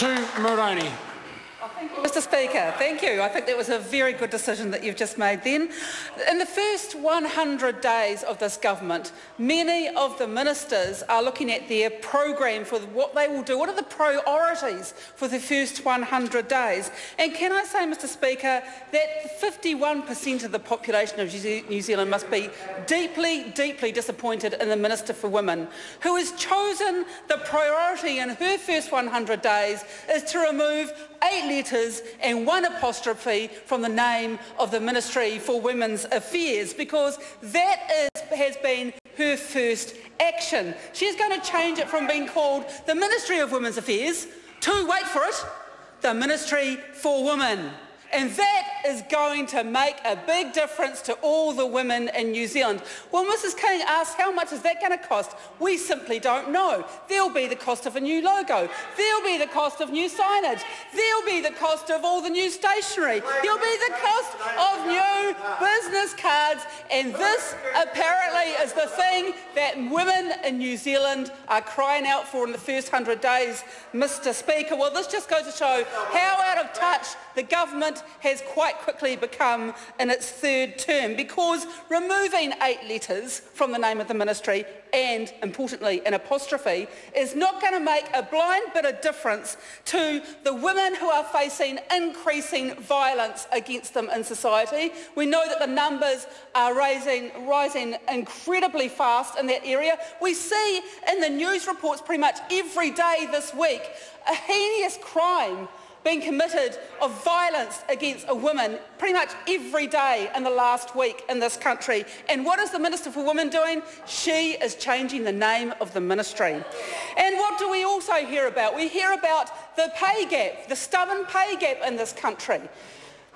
Moroney. Mr Speaker, thank you. I think that was a very good decision that you've just made then. In the first 100 days of this government, many of the ministers are looking at their program for what they will do. What are the priorities for the first 100 days? And can I say, Mr Speaker, that 51% of the population of New Zealand must be deeply, deeply disappointed in the Minister for Women, who has chosen the priority in her first 100 days is to remove 8 letters and 1 apostrophe from the name of the Ministry for Women's Affairs, because that has been her first action. She is going to change it from being called the Ministry of Women's Affairs to, wait for it, the Ministry for Women. And that is going to make a big difference to all the women in New Zealand. Well, Mrs King asked, how much is that going to cost? We simply don't know. There'll be the cost of a new logo. There'll be the cost of new signage. There'll be the cost of all the new stationery. There'll be the cost of new business cards. And this apparently is the thing that women in New Zealand are crying out for in the first 100 days, Mr Speaker. Well, this just goes to show how out of touch the government has quite quickly become in its third term, because removing 8 letters from the name of the ministry and, importantly, an apostrophe is not going to make a blind bit of difference to the women who are facing increasing violence against them in society. We know that the numbers are rising incredibly fast in that area. We see in the news reports pretty much every day this week a heinous crime being committed of violence against a woman pretty much every day in the last week in this country. And what is the Minister for Women doing? She is changing the name of the ministry. And what do we also hear about? We hear about the pay gap, the stubborn pay gap in this country.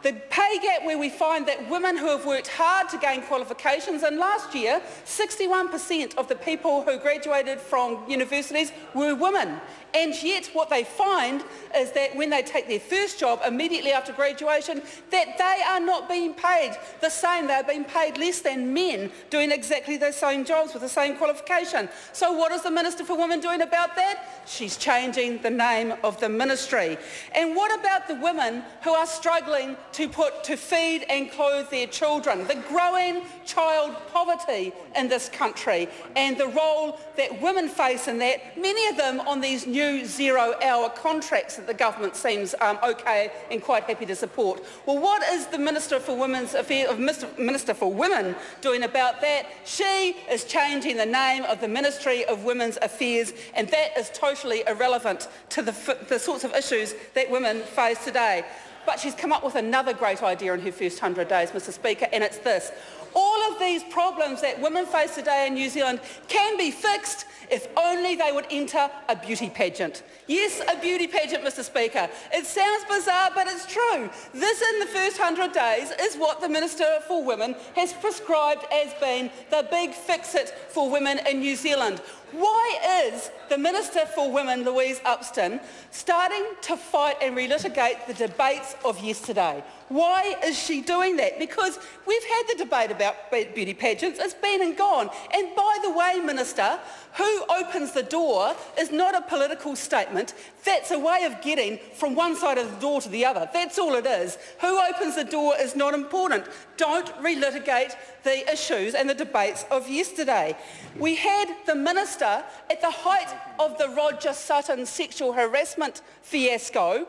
The pay gap where we find that women who have worked hard to gain qualifications, and last year 61% of the people who graduated from universities were women. And yet what they find is that when they take their first job immediately after graduation, that they are not being paid the same. They are being paid less than men doing exactly the same jobs with the same qualification. So what is the Minister for Women doing about that? She's changing the name of the ministry. And what about the women who are struggling to feed and clothe their children? The growing child poverty in this country and the role that women face in that, many of them on these new 0-hour contracts that the government seems okay and quite happy to support. Well, what is the Minister for Women's Affairs, Minister for Women doing about that? She is changing the name of the Ministry of Women's Affairs, and that is totally irrelevant to the sorts of issues that women face today. But she's come up with another great idea in her first 100 days, Mr Speaker, and it's this. All of these problems that women face today in New Zealand can be fixed if only they would enter a beauty pageant. Yes, a beauty pageant, Mr Speaker. It sounds bizarre, but it's true. This, in the first 100 days, is what the Minister for Women has prescribed as being the big fix-it for women in New Zealand. Why is the Minister for Women, Louise Upston, starting to fight and relitigate the debates of yesterday? Why is she doing that? Because we've had the debate about beauty pageants. It's been and gone. And by the way, Minister, who opens the door is not a political statement. That's a way of getting from one side of the door to the other. That's all it is. Who opens the door is not important. Don't relitigate the issues and the debates of yesterday. We had the Minister, at the height of the Roger Sutton sexual harassment fiasco,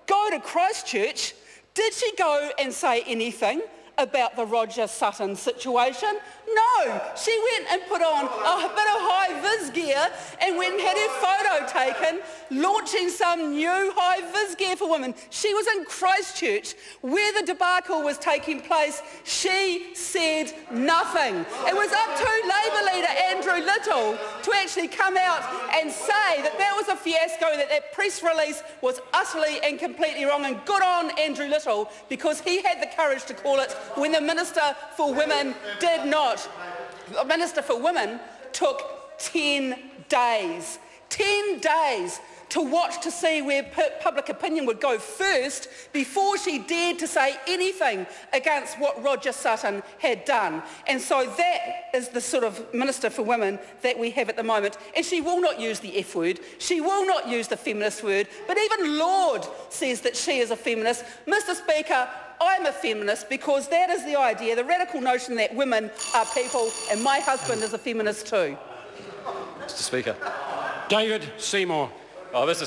go to Christchurch. Did she go and say anything about the Roger Sutton situation? No, she went and put on a bit of high-vis gear and went and had her photo taken, launching some new high-vis gear for women. She was in Christchurch, where the debacle was taking place. She said nothing. It was up to Labour leader Andrew Little to actually come out and say that that was a fiasco, that that press release was utterly and completely wrong, and good on Andrew Little, because he had the courage to call it when the Minister for Women did not. The Minister for Women took 10 days. 10 days to watch to see where public opinion would go first before she dared to say anything against what Roger Sutton had done. And so that is the sort of Minister for Women that we have at the moment. And she will not use the F word, she will not use the feminist word, but even Lord says that she is a feminist. Mr. Speaker, I'm a feminist because that is the idea, the radical notion that women are people, and my husband is a feminist too. Mr. Speaker. David Seymour. Oh, Mr.